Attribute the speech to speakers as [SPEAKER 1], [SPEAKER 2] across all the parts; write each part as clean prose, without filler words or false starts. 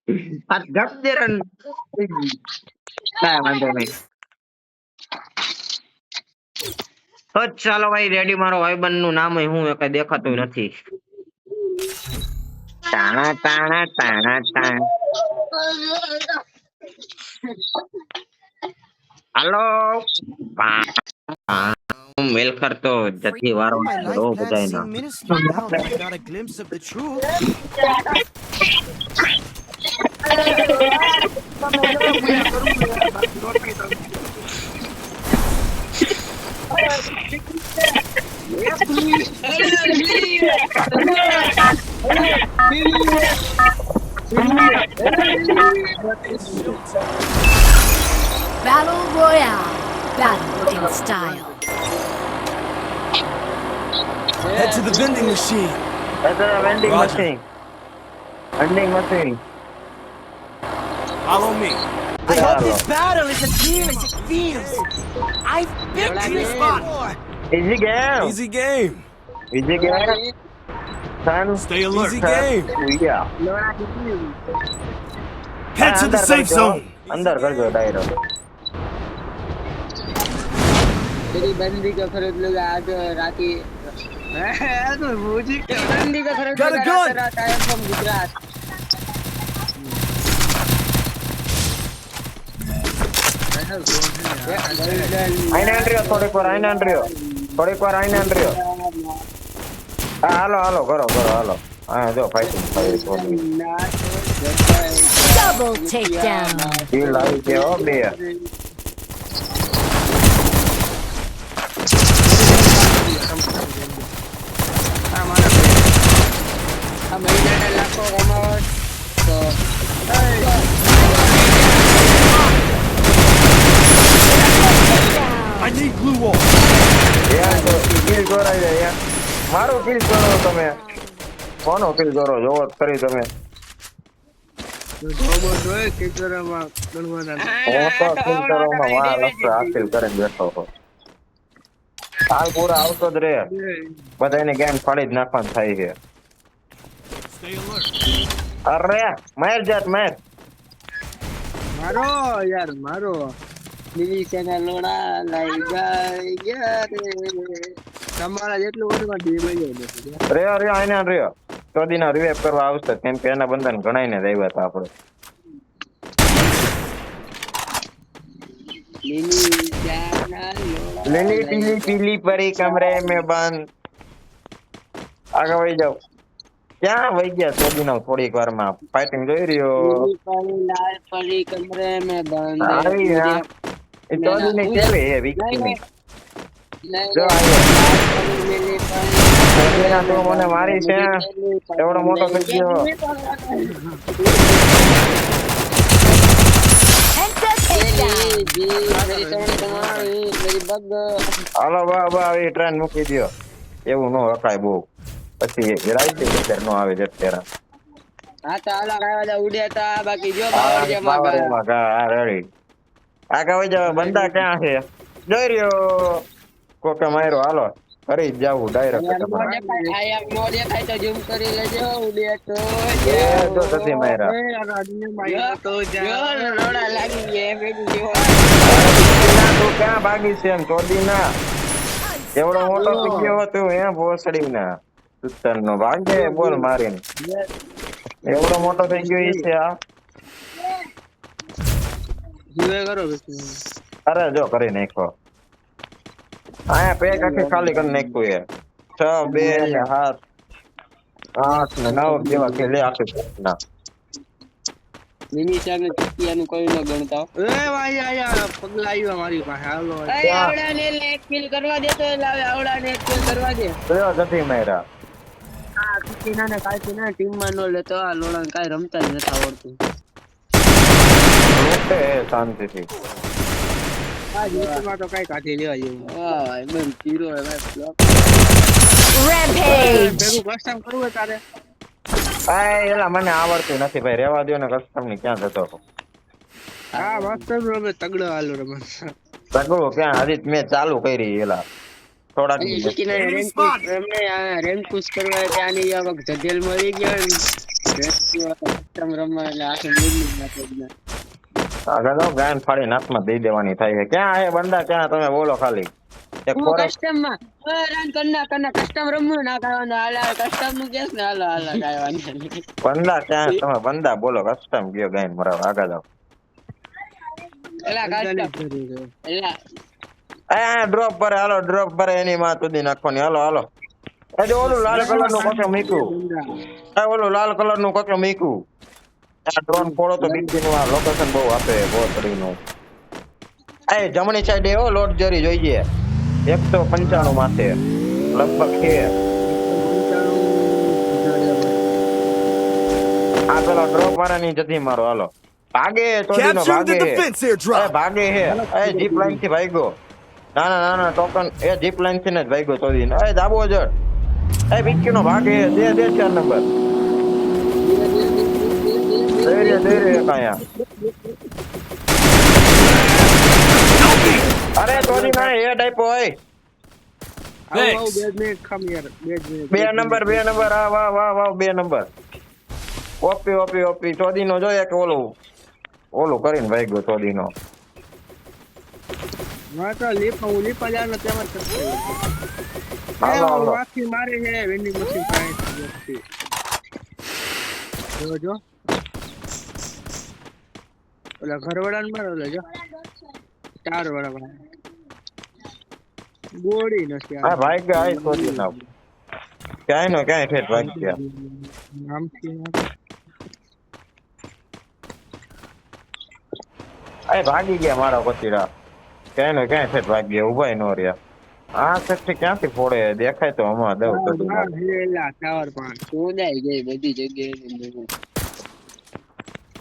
[SPEAKER 1] આ ગપદેરન કાંઈ વાંધો નહીં. તો ચાલો ભાઈ રેડી. મારો ભાઈબંધ નું નામ હું કઈ દેખાતું નથી. તાણા તાણા તાણા તાણ. હાલો મેલખર તો જતી વારો
[SPEAKER 2] My
[SPEAKER 1] રો
[SPEAKER 2] life plans
[SPEAKER 1] બધાયનો.
[SPEAKER 2] seem minuscule now that I got a glimpse of the truth.
[SPEAKER 3] Battle Royale. Battle in style.
[SPEAKER 2] Head to the vending machine.
[SPEAKER 1] Vending
[SPEAKER 2] Roger.
[SPEAKER 1] Machine. Vending machine.
[SPEAKER 2] Follow me. I
[SPEAKER 1] Bravo.
[SPEAKER 2] hope this battle is as real as it feels. I've been to this spot.
[SPEAKER 1] Easy game.
[SPEAKER 2] Easy game.
[SPEAKER 1] Easy game. Son.
[SPEAKER 2] Stay alert. Easy game.
[SPEAKER 1] Yeah.
[SPEAKER 2] Head to the safe zone.
[SPEAKER 1] અંદર કરજો ડાયરો.
[SPEAKER 4] तेरी बंदी का खरीद लूंगा आज राती तो मुझे बंदी का खरीद
[SPEAKER 2] Got a
[SPEAKER 4] लूंगा
[SPEAKER 2] gun.
[SPEAKER 4] रात आई एम फ्रॉम गुजरात
[SPEAKER 1] આઈને એન્ટ્રીઓ થોડીક વાર આઈને એન્ટ્રીઓ. થોડીક વાર આઈને એન્ટ્રીઓ. હા હાલો હાલો કરો કરો હાલો. હા જો ફાઈટિંગ થઈ થોડી.
[SPEAKER 3] Double takedown.
[SPEAKER 1] ડીલ આવી છે હો બે.
[SPEAKER 4] हम महीने लाखों कमाओ तो
[SPEAKER 2] I need blue wall.
[SPEAKER 1] યાર તો કિલ કરાઈ જાય યાર. મારો કિલ કરો તમે. કોનો કિલ કરો જોવો જ ખરી તમે.
[SPEAKER 4] ધોબો જોય કે કરવામાં ગણવાના
[SPEAKER 1] હું તો કિલ કરવામાં વાહ લક્ષ હાસિલ કરીને બેઠો છો. હાલ પૂરા આવતો જ રે. બધાને ગેમ ફાડી જ નાખવાનું થાય છે.
[SPEAKER 2] Stay alert.
[SPEAKER 1] અરે માર જાત માર.
[SPEAKER 4] મારો યાર મારો બીજી ચેનલ લોડા લાઈ ગયા રે તમારા જેટલું વધમાં ટીમ આવી
[SPEAKER 1] રે રે આઈને રહ્યો. તો દીના રિવાઇવ કરવા આવશે કેમ કે એના બંધાને ગણાઈને જ આવ્યા હતા આપણે.
[SPEAKER 4] લીલી ચેનલ લોડા
[SPEAKER 1] લીલી પીલી પીલી પરી કમરે में बंद. આગળ વહી જાવ. ક્યાં વહી ગયા સોદીનો થોડીક વારમાં ફાઇટિંગ જોઈ રહ્યો.
[SPEAKER 4] લીલી પરી લાલ પરી કમરે में बंद
[SPEAKER 1] આવી ના એ સોદીને કેવી હે વિકીની. જો
[SPEAKER 4] લીલી
[SPEAKER 1] સોદીના તો મને મારી છે એવડો મોટો થઈ ગયો.
[SPEAKER 3] Penta takedown.
[SPEAKER 4] मेरी सोनी तुम्हारी मेरी बग
[SPEAKER 1] હાલો બા બા એ ટ્રેન મૂકી દ્યો. એવું નો રખાય બહુ. પછી રાઈટ નો આવે જતેરા.
[SPEAKER 4] હા તો હાલો કાયવા ઉડ્યા તા બાકી જો
[SPEAKER 1] આ
[SPEAKER 4] બાવળિયામાં
[SPEAKER 1] પાવરમાં આ રેડી. આગળ વહી જાવ. બંદા ક્યાં છે જોઈ રહ્યો. કોકે માર્યો હાલો કરી જ જાવું ડાયરેક્ટ તમારે.
[SPEAKER 4] નો દેખાય તો ઝૂમ કરી લેજો ઉડ્યા તો
[SPEAKER 1] એ જો સતી માર્યા.
[SPEAKER 4] જો રોડા લાગી ગયા મેં જો
[SPEAKER 1] ના તું ક્યાં ભાગી છે એમ ચોદી ના. એવડો મોટો થઈ ગયો તું હે ભોસડી ના. સુતર નો ભાગે બોલ મારીને. એવડો મોટો થઈ ગયો ઈ છે આ.
[SPEAKER 4] જીવે કરો
[SPEAKER 1] અરે જો કરી નાખો. આયા પેક આખી ખાલી કરી નાખ્યું એ 6 2 ને 7 8 ને 9 જેવા કે લે આખી ના.
[SPEAKER 4] મિની ચાર ને ચુટિયાનું કોઈ ન ગણતા એ ભાઈ આયા પગલા આવ્યા મારી પાસે હાલો એ આવડાને એક કિલ કરવા દે તો લાવે આવડાને એક કિલ કરવા દે
[SPEAKER 1] કયો જતી માર્યા.
[SPEAKER 4] આ કિના ને કાઈ ના ટીમ માં નો લેતો આ લોડા કાઈ રમતા જ નથી આવડતું
[SPEAKER 1] લૂટે શાંતિથી.
[SPEAKER 4] આ જીતમાં તો કાઈ કાઢી લેવા જેવું હા ભાઈ બન હીરો હે ભાઈ બ્લોક
[SPEAKER 3] Rampage.
[SPEAKER 4] ભેગું કસ્ટમ કરવું હે તારે
[SPEAKER 1] આ એલા મને આવડતું નથી ભાઈ. રેવા દ્યો ને કસ્ટમ ની ક્યાં જતો હતો.
[SPEAKER 4] હા વાસ્તવ રમે તગડો હાલો રમે
[SPEAKER 1] સગળો ક્યાં હજી મેં ચાલુ કરી એલા થોડાક
[SPEAKER 4] કિના રેન્ક પુશ કરવા ત્યાંની આ વખત જદેલ મળી ગયો કસ્ટમ રમવા એટલે આખી મૂડની નાખે જ ના.
[SPEAKER 1] આગળ તો ગાયન ફાડીને હાથમાં દઈ દેવાની થાય છે. ક્યાં હે બંદા? ક્યાં? તમે બોલો ખાલી. એક
[SPEAKER 4] હું
[SPEAKER 1] ફોરેસ્ટ
[SPEAKER 4] કસ્ટમમાં રન કરના કસ્ટમ રમવું ના કાવાનું હાલ કસ્ટમ નું કેસ ને હાલો હાલો કાઈ વાંધો નહીં.
[SPEAKER 1] બંદા ક્યાં? તમે બંદા બોલો. કસ્ટમ ગયો ગાયન મરાવ. આગળ જાઓ.
[SPEAKER 4] એલા કસ્ટમ એલા
[SPEAKER 1] આ ડ્રોપ પર હાલો. ડ્રોપ પર એની માં સુધી નાખવાની. હાલો હાલો. એ જો ઓલું લાલ કલર નું કોકે મીકું. એ ઓલું લાલ કલર નું કોકે મીકું. આ ડ્રોન ફોડો તો બીજી નું આ લોકેશન બહુ આપે બોસડી નું. એ જમણી સાઈડે હો લોટ જરી જોઈએ. 195 માથે લગભગ છે. આ પેલો ડ્રોપ વાળાની જતી મારો. હાલો ભાગે તોડીનો ભાગે હે. ભાગે હે. એ જીપ લાઈન થી ભાગ્યો. ના ના ટોકન એ જીપ લાઈન થી ને જ ભાગ્યો તોડીનો. એ દાબો જડ. એ વિકી નો ભાગે હે. દે 4 નંબર. દે રે કાયા. અરે તોડી ના હેડ આપ્યો. હોય 2 નંબર. આ વાહ 2 નંબર. ઓપી ચોદીનો જોઈએ કે ઓલું કરીને ભાગ્યો ચોદીનો. હાલો
[SPEAKER 4] મારે છે વેન્ડિંગ મશીન પાસે જો ઓલા ઘરવાળા ને મારો જો 4 વાળા ગોળી નથી
[SPEAKER 1] આ ભાઈ કે આઈ ચોદી ના ક્યાંય નો ક્યાંય ઠેઠ ભાગી ગયા. આ ભાગી ગયા મારા પતિરા. ક્યાંય નો ક્યાંય ઠેઠ ભાગી ગયા. ઉભા નો રહ્યા. આ સેફટી ક્યાંથી ફોડે? દેખાય તો હમણાં દઉં તો
[SPEAKER 4] ટાવર પણ શોધાઈ ગઈ બધી જગ્યાએ.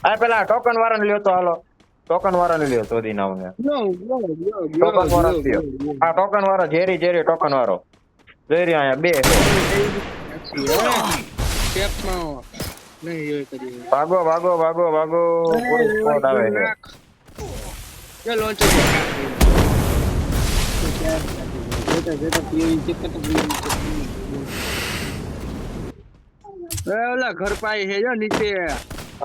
[SPEAKER 1] આ પેલા ટોકન વાળાને લ્યો તો હાલો. ટોકન વાળાને લ્યો ચોદી ના ને. ટોકન વાળા લ્યો. આ ટોકન વાળા જેરી ટોકન વાળો. જેરી અહીંયા 2 ભાગો. પૂરી સ્કોડ આવે છે.
[SPEAKER 4] ઓલા ઘર પાઈ છે જો નીચે.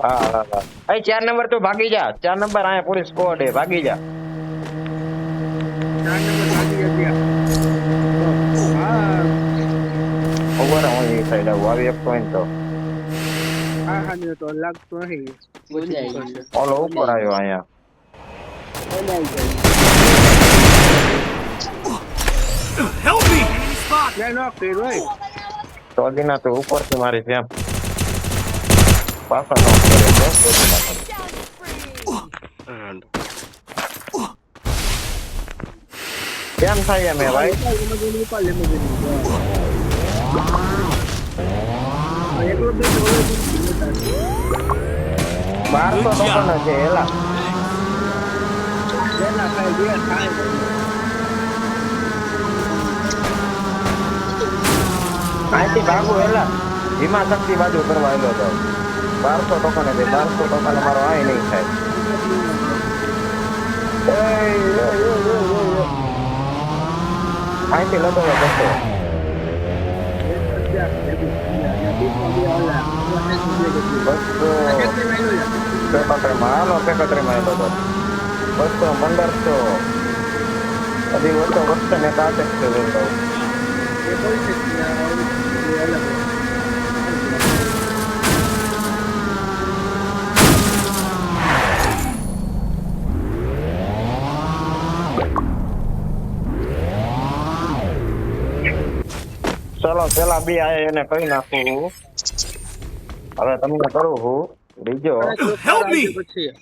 [SPEAKER 1] હા 4 નંબર તું ભાગી જા. 4 નંબર અહીંયા પૂરી સ્કોડ હે. ભાગી જા.
[SPEAKER 4] 4 નંબર ભાગી ગયા.
[SPEAKER 1] ઓવર હું એ સાઈડ આવું. આવી એક પોઈન્ટ તો
[SPEAKER 4] હા ને તો લાગતો નહીં.
[SPEAKER 1] ઓલો ઉપર આવ્યો અહીંયા.
[SPEAKER 2] Help me!
[SPEAKER 1] ચોદીના તો ઉપરથી મારી જેમ પાછા નોક કરે તો ચોદીના કરે. કેમ થાય એમ હે ભાઈ? 1200 ટોકન છે એલા. અહીંથી ભાગું એલા. ધીમા શક્તિ બાજુ કરવા એલો તો 1200 ટોકન છે. 1200 ટોકન મારો આય નહીં થાય. અહીંથી લગાવો બસો. હાલો 31 માં એલો તો 200 1500 હજી વસ્તુ ને કાંતે જ છે. ચલો પેલા 2 આયા એને કહી નાખું. હવે તમને કરું હું બીજો.
[SPEAKER 2] Help me!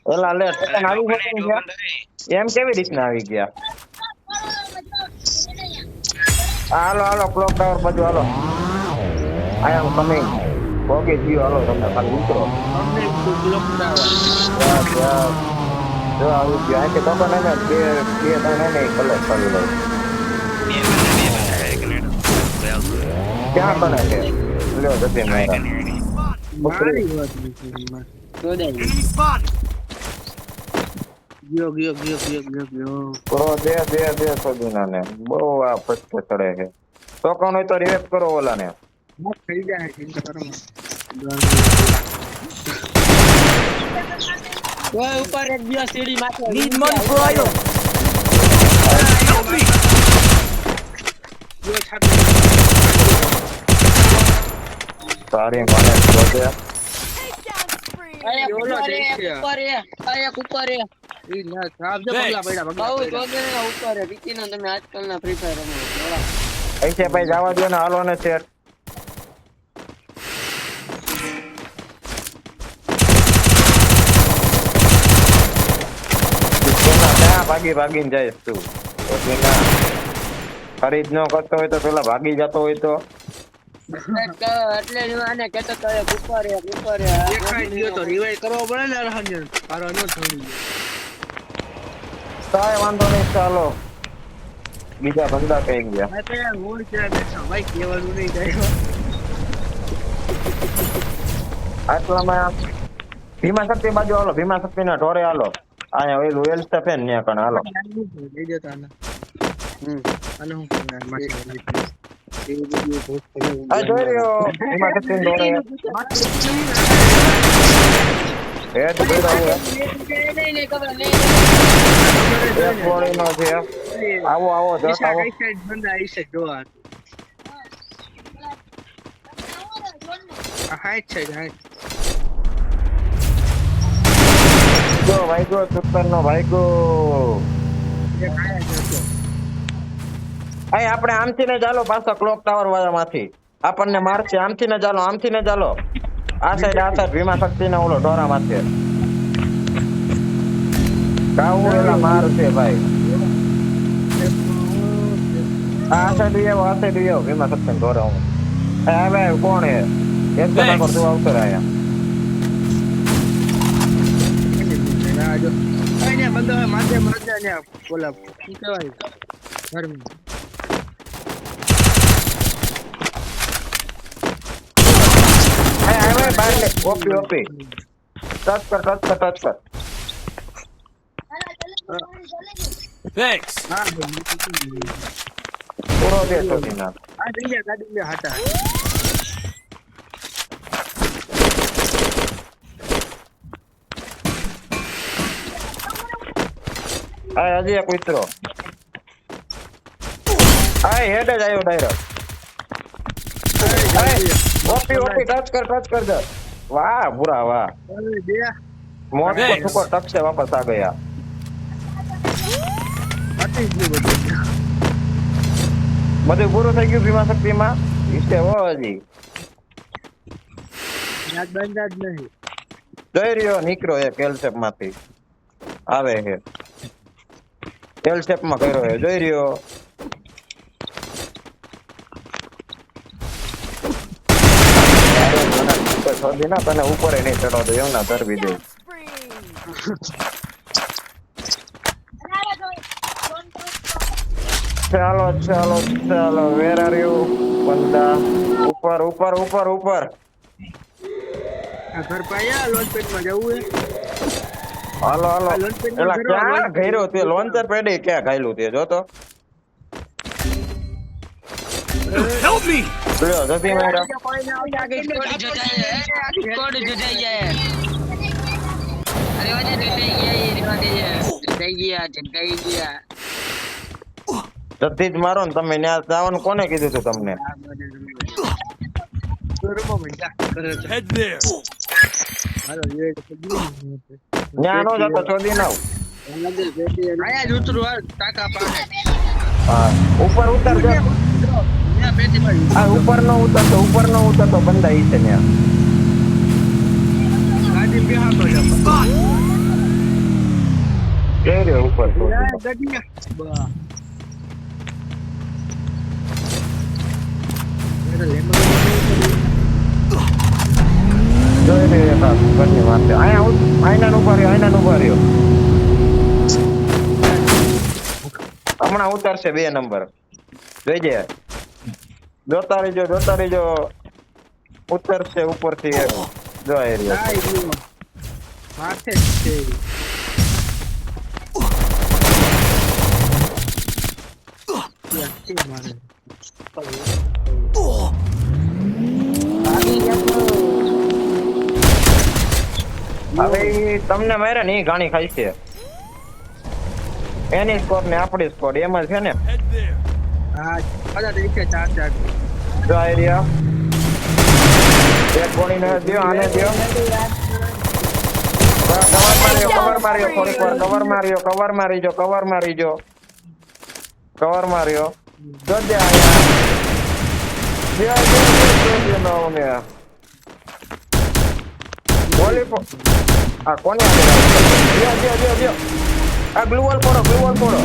[SPEAKER 1] પેલા લે ટોકન આવી ગયા. એમ કેવી રીતના આવી ગયા? હાલો ક્લોક ટાવર બાજુ હાલો. આઈ એમ કમિંગ. ઓકે જીઓ હાલો તમને ખાલી ઉતરો. જો આવી ગયા કે ટોકન એને 2 3 એને કલેક્ટ કરી લો. ક્યાં બને છે? લ્યો જતી મેરા.
[SPEAKER 2] Enemy spotted!
[SPEAKER 1] કરો દે સોદીના ને. બહુ આ ફટકે ચડે છે. ટોકન હોય તો રિવેક્ટ કરો ઓલા ને.
[SPEAKER 4] થઈ જાય ઓય ઉપર એક દિવસ સીડી માથે
[SPEAKER 2] Need money for oil. Help me.
[SPEAKER 4] જો છાતી
[SPEAKER 1] તારી મને શોધે.
[SPEAKER 4] આયા ઉપર એ ઈ ના સાબ જો પગલા પડ્યા
[SPEAKER 2] બહુ
[SPEAKER 4] ઉપર હે વિકીનો તમે આજકાલના ફ્રી ફાયર રમો
[SPEAKER 1] પૈસે ભાઈ જવા દો ને હાલો ને શેર. ક્યાં ભાગીને જઈશ તું? ખરીદ ન કરતો હોય તો પેલા ભાગી જતો હોય તો
[SPEAKER 4] એટલે જ આને કહેતો તો ઉપર દેખાઈ ગયો તો રિવાઇવ કરવો પડે ને અરહન પારો ન છોડી
[SPEAKER 1] કાંઈ વાંધો નહીં, ચાલો બીજા બંદા કઈ ગયા.
[SPEAKER 4] મેં તો યાર મૂળ છે બેઠો ભાઈ કહેવાનું નહીં થાય
[SPEAKER 1] આટલામાં ભીમા શક્તિ બાજુ હાલો, ભીમા શક્તિ ના ઢોરે હાલો. અહીંયા ઓલું એલસ્ટફ હે ને ત્યાં કણ હાલો.
[SPEAKER 4] લઈ જતો આને આને હું કરવાનું માસી
[SPEAKER 1] આ જોઈ રહ્યો ભીમા શક્તિ ના ઢોરે હેડ બેડા હે એક ગોળીનો છે. આવો આવો જસ આવો.
[SPEAKER 4] કઈ સાઈડ બંદા આઈ છે જોવા આ હાઈટ સાઈડ
[SPEAKER 1] જો ભાઈગો સુતરનો ભાઈગો.
[SPEAKER 4] એક આયા જતો
[SPEAKER 1] અહીં આપણે આમથી ને ચાલો પાછા ક્લોક ટાવર વાળામાંથી આપણને મારશે. આમથી ને ચાલો, આમથી ને ચાલો. આ સાઈડ ભીમા શક્તિ ના ઓલો ઢોરા માથે કાવું એલા મારશે ભાઈ. આ સાઈડ એવો, આ સાઈડ એવો ભીમા શક્તિ ના ઢોરા. હું હવે કોણ હે એક જણા પર તું આવતો રહ્યા.
[SPEAKER 4] જો આને બંદો હે માથે માથે ને બોલા શું કહેવાય ઘરમાં
[SPEAKER 1] હવે બાર લે ઓપી ઓપી ટચ કર ટચ કર.
[SPEAKER 2] Thanks.
[SPEAKER 4] હા
[SPEAKER 1] પૂરો દે તો દીના.
[SPEAKER 4] આ જગ્યા ગાડી લે હાટા
[SPEAKER 1] આ હજી એક ઉતરો. આ હેડ જ આવ્યો ડાયરેક્ટ. ઓપી ઓપી ટચ કર દે. વાહ પૂરા વાહ.
[SPEAKER 4] અરે દે
[SPEAKER 1] મોટ પર સુકો ટક से वापस आ गया.
[SPEAKER 4] આતી જ બધું
[SPEAKER 1] બધું પૂરું થઈ ગયું ભીમા શક્તિમાં. ઈસે હો હજી
[SPEAKER 4] યાદ બંધા જ નહીં
[SPEAKER 1] જઈ રહ્યો નીકળ્યો એક એલ શેપ માંથી આવે છે. એલ શેપ માં કર્યો છે જઈ રહ્યો. છોડી ના તને ઉપર નહીં ચડો દો એવું ના ધરવી દે. ચાલો ચાલો ચાલો વેર આર યુ બંદા. ઉપર ઉપર ઉપર ઉપર
[SPEAKER 4] આ ઘર પાયા લોન્ચપેડ માં જવું હે
[SPEAKER 1] હાલો હાલો.
[SPEAKER 4] લોન્ચ પેડ
[SPEAKER 1] એલા ક્યાં ઘેર્યો તે લોન્ચર પેડે ક્યાં ઘાયલું તે જો તો.
[SPEAKER 2] Help me.
[SPEAKER 1] લ્યો જતી મેરા.
[SPEAKER 4] કોઈ ના આવતા કે કોડ જોડાય અરે વાજે જટાઈ ગયા
[SPEAKER 1] જતી જ મારો ને તમે ન્યા જવાનું કોને કીધું તું તમને?
[SPEAKER 2] Head there.
[SPEAKER 1] ન્યા નો જતો ચોદી નાવ.
[SPEAKER 4] આયા જ ઉતરું આ ટાકા પાસે
[SPEAKER 1] હા ઉપર ઉતર જો.
[SPEAKER 4] ત્યાં પેટી પડી
[SPEAKER 1] આ ઉપર નો ઉતરતો બંદા ઈ છે ન્યા.
[SPEAKER 4] ગાડી બેહાતો છે
[SPEAKER 1] જઈ રહ્યો ઉપર તો.
[SPEAKER 4] ગાડી બા
[SPEAKER 1] જોઈ રહ્યો હતા ઘરની વાતે. આયના ઉભા રહ્યો. હમણાં ઉતરશે 2 નંબર જોઈજે. જોતા રહેજો ઉતરશે ઉપરથી જો આ રહ્યો.
[SPEAKER 4] માથે છે મારે
[SPEAKER 1] હવે ઈ તમને માર્યા ને એ ઘાણી ખાઈ છે એની સ્કોર ને આપણી સ્કોર એમ જ છે ને
[SPEAKER 4] હા બધા દેખે 4-4
[SPEAKER 1] જો એરિયા એક ગોળીને દ્યો આને દ્યો કવર માર્યો થોડીક વાર કવર માર્યો કવર મારી જો કવર મારી જો કવર માર્યો જો દે આયા બોલી આ કોને દ્યો આ ગ્લુવલ પોડો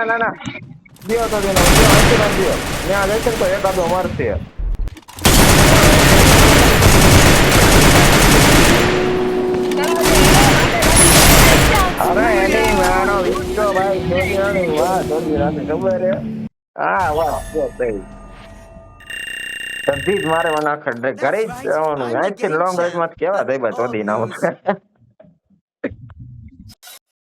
[SPEAKER 1] ના દિયો તો દિયો ત્યાં જઈશે તો એકાદો મારશે અરે એની માનો વિશ્વ ભાઈ દોડિયાની વાહ દોડિયાની ખબર હે હા વાહ જો ભાઈ સધી જ મારે મને આખર ઘરે જ જવાનું અહીંથી લોંગ રેન્જ માં કેવા થઈ બા ચોદી ના